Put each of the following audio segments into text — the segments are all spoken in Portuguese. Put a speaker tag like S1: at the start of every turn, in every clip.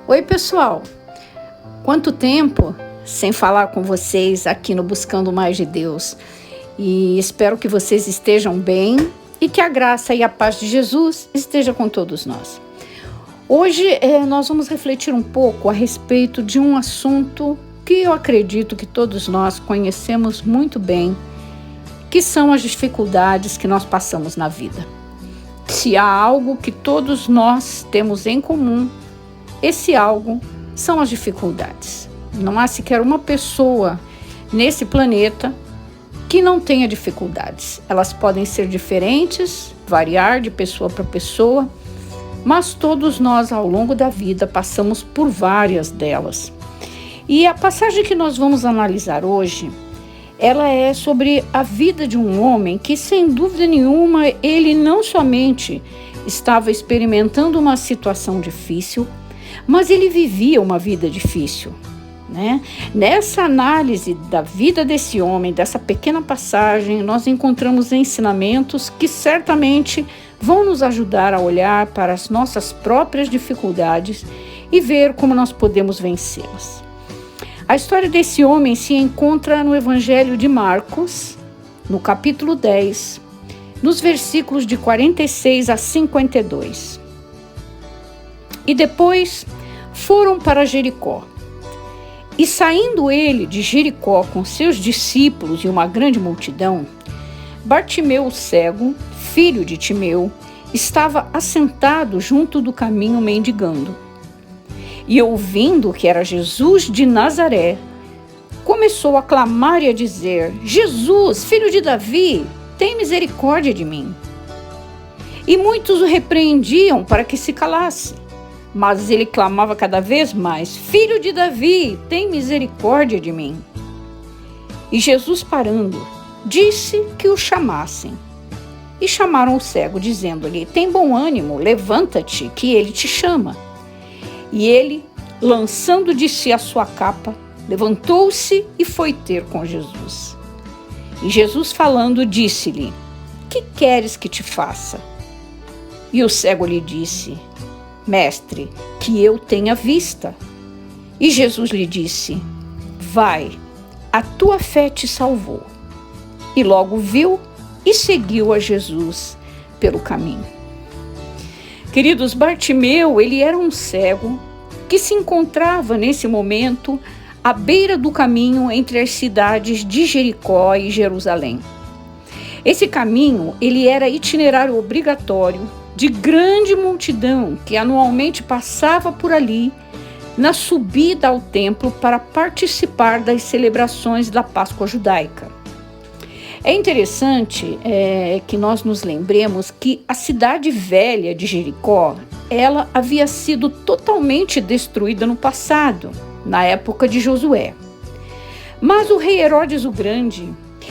S1: Oi, pessoal! Quanto tempo sem falar com vocês aqui no Buscando Mais de Deus. E espero que vocês estejam bem e que a graça e a paz de Jesus esteja com todos nós. Hoje nós vamos refletir um pouco a respeito de um assunto que eu acredito que todos nós conhecemos muito bem, que são as dificuldades que nós passamos na vida. Se há algo que todos nós temos em comum, esse algo são as dificuldades. Não há sequer uma pessoa nesse planeta que não tenha dificuldades. Elas podem ser diferentes, variar de pessoa para pessoa, mas todos nós ao longo da vida passamos por várias delas. E a passagem que nós vamos analisar hoje, ela é sobre a vida de um homem que, sem dúvida nenhuma, ele não somente estava experimentando uma situação difícil, mas ele vivia uma vida difícil, né? Nessa análise da vida desse homem, dessa pequena passagem, nós encontramos ensinamentos que certamente vão nos ajudar a olhar para as nossas próprias dificuldades e ver como nós podemos vencê-las. A história desse homem se encontra no Evangelho de Marcos, no capítulo 10, nos versículos de 46 a 52. E depois foram para Jericó. E saindo ele de Jericó com seus discípulos e uma grande multidão, Bartimeu o cego, filho de Timeu, estava assentado junto do caminho mendigando. E ouvindo que era Jesus de Nazaré, começou a clamar e a dizer: Jesus, filho de Davi, tem misericórdia de mim. E muitos o repreendiam para que se calasse. Mas ele clamava cada vez mais: Filho de Davi, tem misericórdia de mim. E Jesus, parando, disse que o chamassem. E chamaram o cego, dizendo-lhe: Tem bom ânimo, levanta-te, que ele te chama. E ele, lançando de si a sua capa, levantou-se e foi ter com Jesus. E Jesus, falando, disse-lhe: Que queres que te faça? E o cego lhe disse: Mestre, que eu tenha vista. E Jesus lhe disse: Vai, a tua fé te salvou. E logo viu e seguiu a Jesus pelo caminho. Queridos, Bartimeu, ele era um cego que se encontrava nesse momento à beira do caminho entre as cidades de Jericó e Jerusalém. Esse caminho, ele era itinerário obrigatório de grande multidão que anualmente passava por ali na subida ao templo para participar das celebrações da Páscoa judaica. É interessante que nós nos lembremos que a cidade velha de Jericó, ela havia sido totalmente destruída no passado, na época de Josué. Mas o rei Herodes o Grande,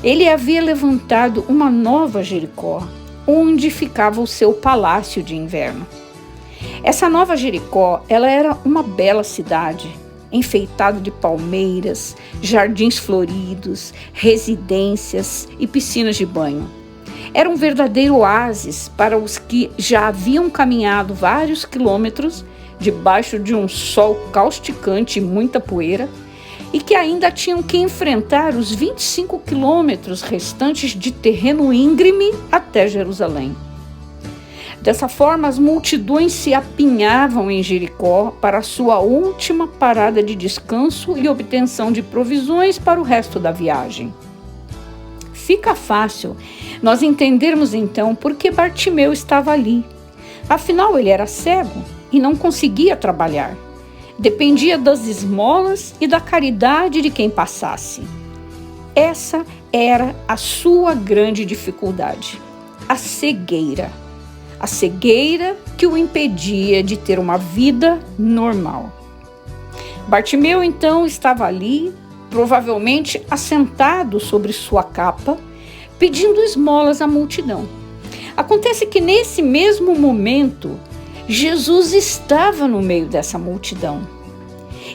S1: ele havia levantado uma nova Jericó, onde ficava o seu palácio de inverno. Essa nova Jericó, ela era uma bela cidade, enfeitada de palmeiras, jardins floridos, residências e piscinas de banho. Era um verdadeiro oásis para os que já haviam caminhado vários quilômetros debaixo de um sol causticante e muita poeira, e que ainda tinham que enfrentar os 25 quilômetros restantes de terreno íngreme até Jerusalém. Dessa forma, as multidões se apinhavam em Jericó para a sua última parada de descanso e obtenção de provisões para o resto da viagem. Fica fácil nós entendermos então por que Bartimeu estava ali. Afinal, ele era cego e não conseguia trabalhar. Dependia das esmolas e da caridade de quem passasse. Essa era a sua grande dificuldade, a cegueira. A cegueira que o impedia de ter uma vida normal. Bartimeu, então, estava ali, provavelmente assentado sobre sua capa, pedindo esmolas à multidão. Acontece que nesse mesmo momento, Jesus estava no meio dessa multidão.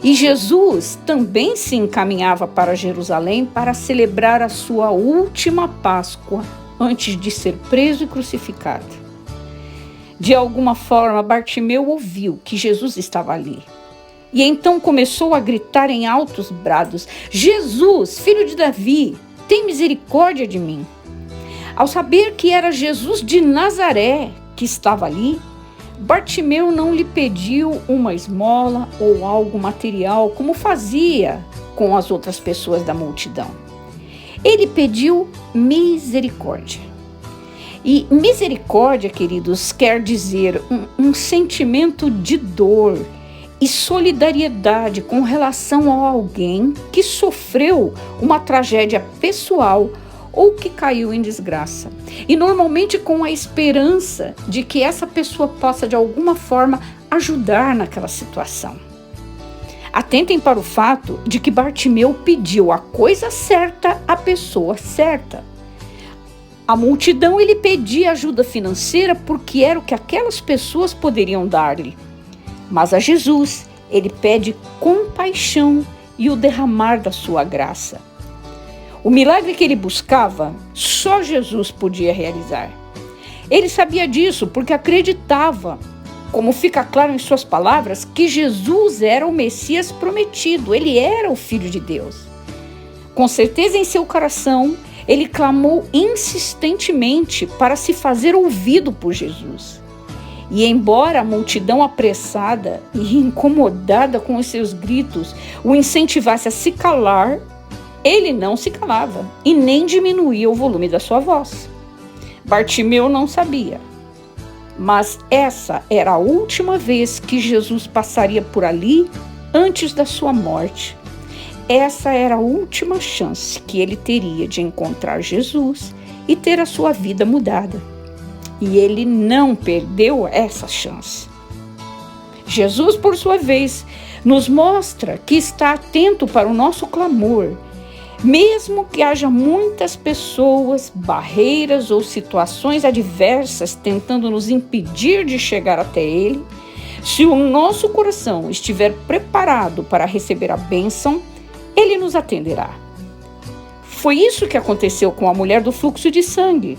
S1: E Jesus também se encaminhava para Jerusalém para celebrar a sua última Páscoa antes de ser preso e crucificado. De alguma forma, Bartimeu ouviu que Jesus estava ali. E então começou a gritar em altos brados: Jesus, filho de Davi, tem misericórdia de mim. Ao saber que era Jesus de Nazaré que estava ali, Bartimeu não lhe pediu uma esmola ou algo material como fazia com as outras pessoas da multidão. Ele pediu misericórdia. E misericórdia, queridos, quer dizer um sentimento de dor e solidariedade com relação a alguém que sofreu uma tragédia pessoal ou que caiu em desgraça. E normalmente com a esperança de que essa pessoa possa de alguma forma ajudar naquela situação. Atentem para o fato de que Bartimeu pediu a coisa certa à pessoa certa. A multidão ele pedia ajuda financeira porque era o que aquelas pessoas poderiam dar-lhe. Mas a Jesus, ele pede compaixão e o derramar da sua graça. O milagre que ele buscava, só Jesus podia realizar. Ele sabia disso porque acreditava, como fica claro em suas palavras, que Jesus era o Messias prometido, ele era o Filho de Deus. Com certeza em seu coração, ele clamou insistentemente para se fazer ouvido por Jesus. E embora a multidão apressada e incomodada com os seus gritos o incentivasse a se calar, ele não se calava e nem diminuía o volume da sua voz. Bartimeu não sabia, mas essa era a última vez que Jesus passaria por ali antes da sua morte. Essa era a última chance que ele teria de encontrar Jesus e ter a sua vida mudada. E ele não perdeu essa chance. Jesus, por sua vez, nos mostra que está atento para o nosso clamor, mesmo que haja muitas pessoas, barreiras ou situações adversas tentando nos impedir de chegar até Ele. Se o nosso coração estiver preparado para receber a bênção, Ele nos atenderá. Foi isso que aconteceu com a mulher do fluxo de sangue.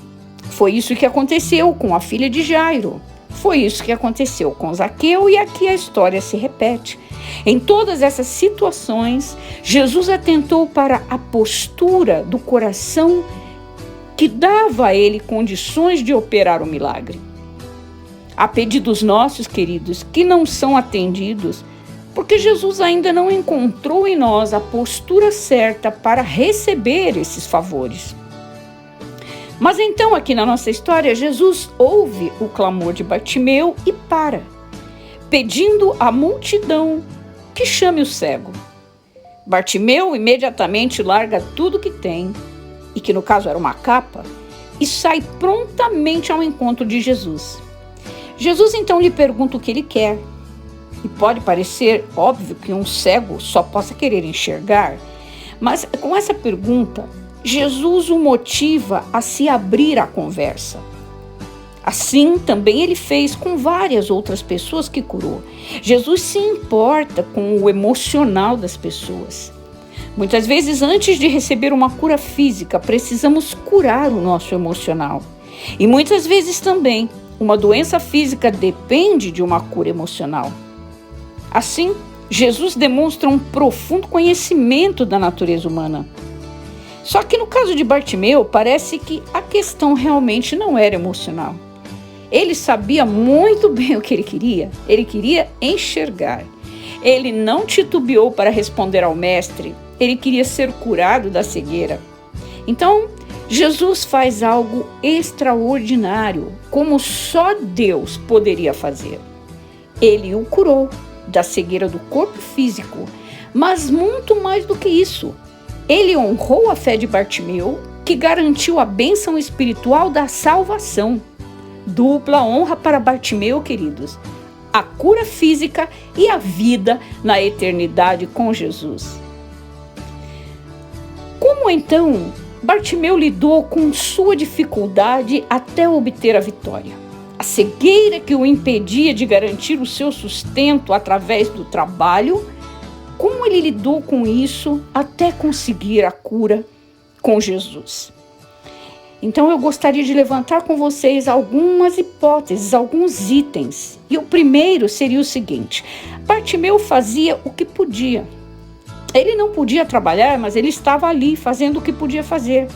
S1: Foi isso que aconteceu com a filha de Jairo. Foi isso que aconteceu com Zaqueu e aqui a história se repete. Em todas essas situações, Jesus atentou para a postura do coração que dava a ele condições de operar o milagre. Há pedidos nossos, queridos, que não são atendidos porque Jesus ainda não encontrou em nós a postura certa para receber esses favores. Mas então, aqui na nossa história, Jesus ouve o clamor de Bartimeu e para, pedindo à multidão que chame o cego. Bartimeu imediatamente larga tudo que tem, e que no caso era uma capa, e sai prontamente ao encontro de Jesus. Jesus então lhe pergunta o que ele quer. E pode parecer óbvio que um cego só possa querer enxergar, mas com essa pergunta, Jesus o motiva a se abrir à conversa. Assim, também ele fez com várias outras pessoas que curou. Jesus se importa com o emocional das pessoas. Muitas vezes, antes de receber uma cura física, precisamos curar o nosso emocional. E muitas vezes também, uma doença física depende de uma cura emocional. Assim, Jesus demonstra um profundo conhecimento da natureza humana. Só que no caso de Bartimeu, parece que a questão realmente não era emocional. Ele sabia muito bem o que ele queria enxergar. Ele não titubeou para responder ao mestre, ele queria ser curado da cegueira. Então, Jesus faz algo extraordinário, como só Deus poderia fazer. Ele o curou da cegueira do corpo físico, mas muito mais do que isso. Ele honrou a fé de Bartimeu, que garantiu a bênção espiritual da salvação. Dupla honra para Bartimeu, queridos. A cura física e a vida na eternidade com Jesus. Como então Bartimeu lidou com sua dificuldade até obter a vitória? A cegueira que o impedia de garantir o seu sustento através do trabalho. Como ele lidou com isso até conseguir a cura com Jesus? Então eu gostaria de levantar com vocês algumas hipóteses, alguns itens. E o primeiro seria o seguinte: Bartimeu fazia o que podia. Ele não podia trabalhar, mas ele estava ali fazendo o que podia fazer,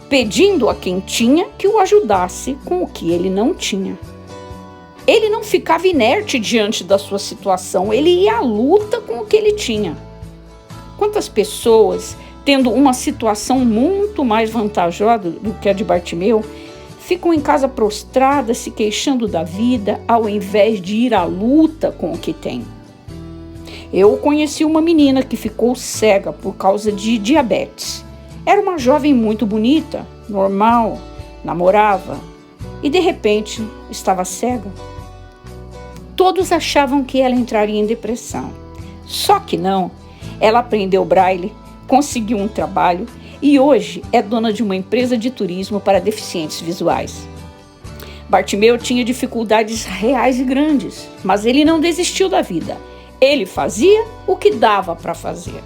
S1: pedindo a quem tinha que o ajudasse com o que ele não tinha. Ele não ficava inerte diante da sua situação, ele ia à luta com o que ele tinha. Quantas pessoas, tendo uma situação muito mais vantajosa do que a de Bartimeu, ficam em casa prostradas, se queixando da vida, ao invés de ir à luta com o que tem? Eu conheci uma menina que ficou cega por causa de diabetes. Era uma jovem muito bonita, normal, namorava e de repente estava cega. Todos achavam que ela entraria em depressão. Só que não. Ela aprendeu braille, conseguiu um trabalho e hoje é dona de uma empresa de turismo para deficientes visuais. Bartimeu tinha dificuldades reais e grandes, mas ele não desistiu da vida. Ele fazia o que dava para fazer.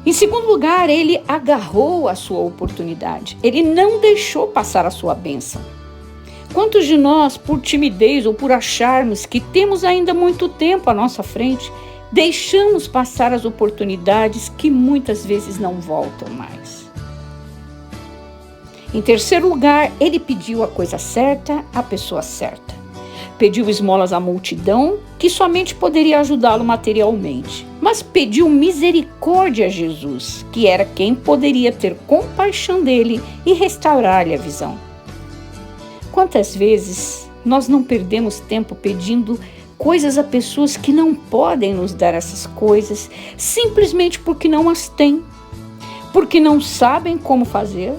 S1: Em segundo lugar, ele agarrou a sua oportunidade. Ele não deixou passar a sua bênção. Quantos de nós, por timidez ou por acharmos que temos ainda muito tempo à nossa frente, deixamos passar as oportunidades que muitas vezes não voltam mais? Em terceiro lugar, ele pediu a coisa certa à pessoa certa. Pediu esmolas à multidão, que somente poderia ajudá-lo materialmente, mas pediu misericórdia a Jesus, que era quem poderia ter compaixão dele e restaurar-lhe a visão. Quantas vezes nós não perdemos tempo pedindo coisas a pessoas que não podem nos dar essas coisas, simplesmente porque não as têm, porque não sabem como fazer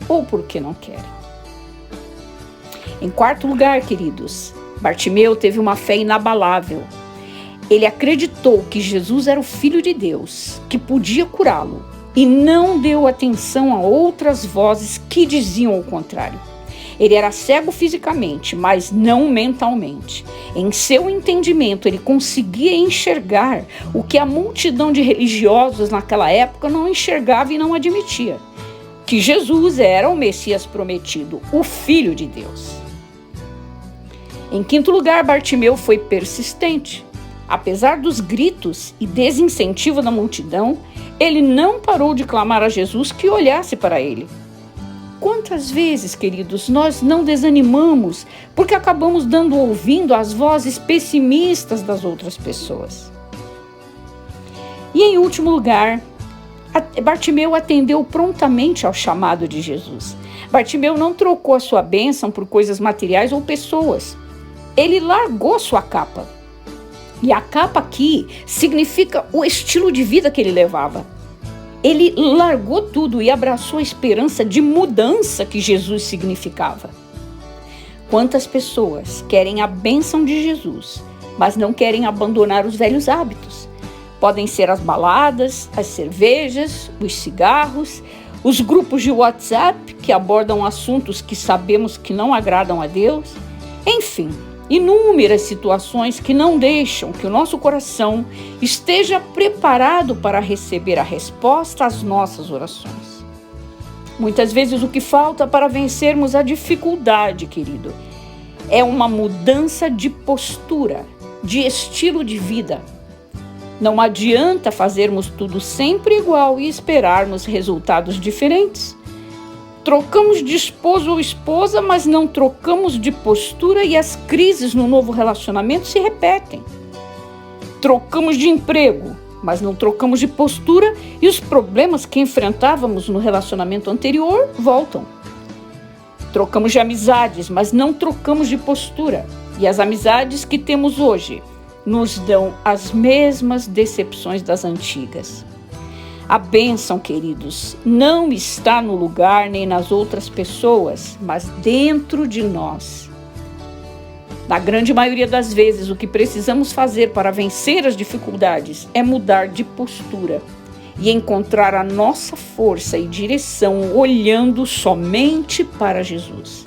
S1: ou porque não querem? Em quarto lugar, queridos, Bartimeu teve uma fé inabalável. Ele acreditou que Jesus era o Filho de Deus, que podia curá-lo, e não deu atenção a outras vozes que diziam o contrário. Ele era cego fisicamente, mas não mentalmente. Em seu entendimento, ele conseguia enxergar o que a multidão de religiosos naquela época não enxergava e não admitia: que Jesus era o Messias prometido, o Filho de Deus. Em quinto lugar, Bartimeu foi persistente. Apesar dos gritos e desincentivo da multidão, ele não parou de clamar a Jesus que olhasse para ele. Quantas vezes, queridos, nós não desanimamos porque acabamos dando ouvido às vozes pessimistas das outras pessoas? E em último lugar, Bartimeu atendeu prontamente ao chamado de Jesus. Bartimeu não trocou a sua bênção por coisas materiais ou pessoas. Ele largou sua capa. E a capa aqui significa o estilo de vida que ele levava. Ele largou tudo e abraçou a esperança de mudança que Jesus significava. Quantas pessoas querem a bênção de Jesus, mas não querem abandonar os velhos hábitos? Podem ser as baladas, as cervejas, os cigarros, os grupos de WhatsApp que abordam assuntos que sabemos que não agradam a Deus. Enfim, inúmeras situações que não deixam que o nosso coração esteja preparado para receber a resposta às nossas orações. Muitas vezes o que falta para vencermos a dificuldade, querido, é uma mudança de postura, de estilo de vida. Não adianta fazermos tudo sempre igual e esperarmos resultados diferentes. Trocamos de esposo ou esposa, mas não trocamos de postura e as crises no novo relacionamento se repetem. Trocamos de emprego, mas não trocamos de postura e os problemas que enfrentávamos no relacionamento anterior voltam. Trocamos de amizades, mas não trocamos de postura e as amizades que temos hoje nos dão as mesmas decepções das antigas. A bênção, queridos, não está no lugar nem nas outras pessoas, mas dentro de nós. Na grande maioria das vezes, o que precisamos fazer para vencer as dificuldades é mudar de postura e encontrar a nossa força e direção olhando somente para Jesus.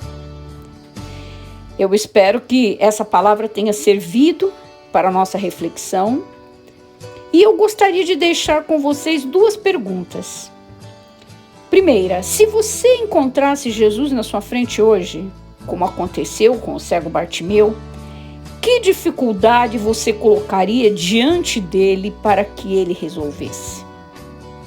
S1: Eu espero que essa palavra tenha servido para a nossa reflexão. E eu gostaria de deixar com vocês duas perguntas. Primeira, se você encontrasse Jesus na sua frente hoje, como aconteceu com o cego Bartimeu, que dificuldade você colocaria diante dele para que ele resolvesse?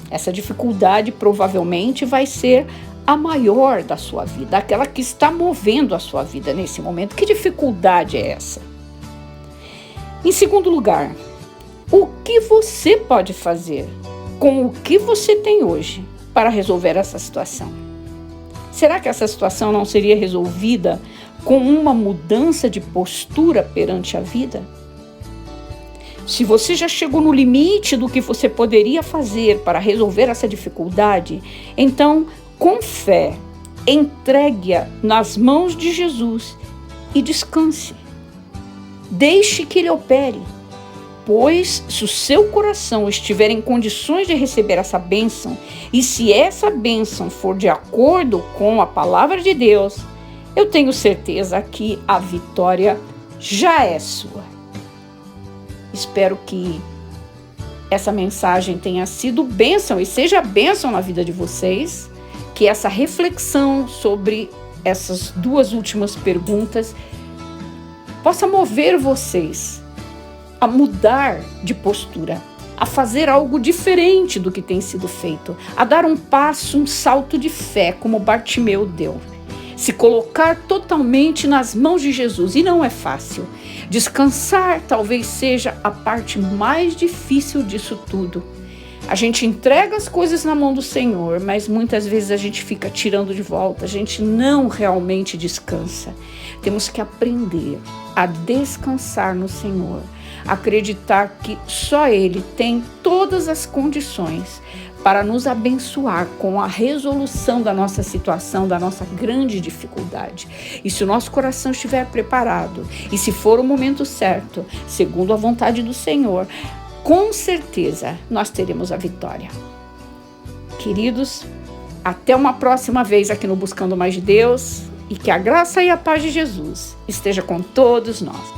S1: Essa dificuldade provavelmente vai ser a maior da sua vida, aquela que está movendo a sua vida nesse momento. Que dificuldade é essa? Em segundo lugar, o que você pode fazer com o que você tem hoje para resolver essa situação? Será que essa situação não seria resolvida com uma mudança de postura perante a vida? Se você já chegou no limite do que você poderia fazer para resolver essa dificuldade, então, com fé, entregue-a nas mãos de Jesus e descanse. Deixe que Ele opere, pois se o seu coração estiver em condições de receber essa bênção, e se essa bênção for de acordo com a palavra de Deus, eu tenho certeza que a vitória já é sua. Espero que essa mensagem tenha sido bênção e seja bênção na vida de vocês, que essa reflexão sobre essas duas últimas perguntas possa mover vocês a mudar de postura, a fazer algo diferente do que tem sido feito, a dar um passo, um salto de fé, como Bartimeu deu. Se colocar totalmente nas mãos de Jesus, e não é fácil. Descansar talvez seja a parte mais difícil disso tudo. A gente entrega as coisas na mão do Senhor, mas muitas vezes a gente fica tirando de volta, a gente não realmente descansa. Temos que aprender a descansar no Senhor, acreditar que só Ele tem todas as condições para nos abençoar com a resolução da nossa situação, da nossa grande dificuldade. E se o nosso coração estiver preparado, e se for o momento certo, segundo a vontade do Senhor, com certeza nós teremos a vitória. Queridos, até uma próxima vez aqui no Buscando Mais de Deus, e que a graça e a paz de Jesus esteja com todos nós.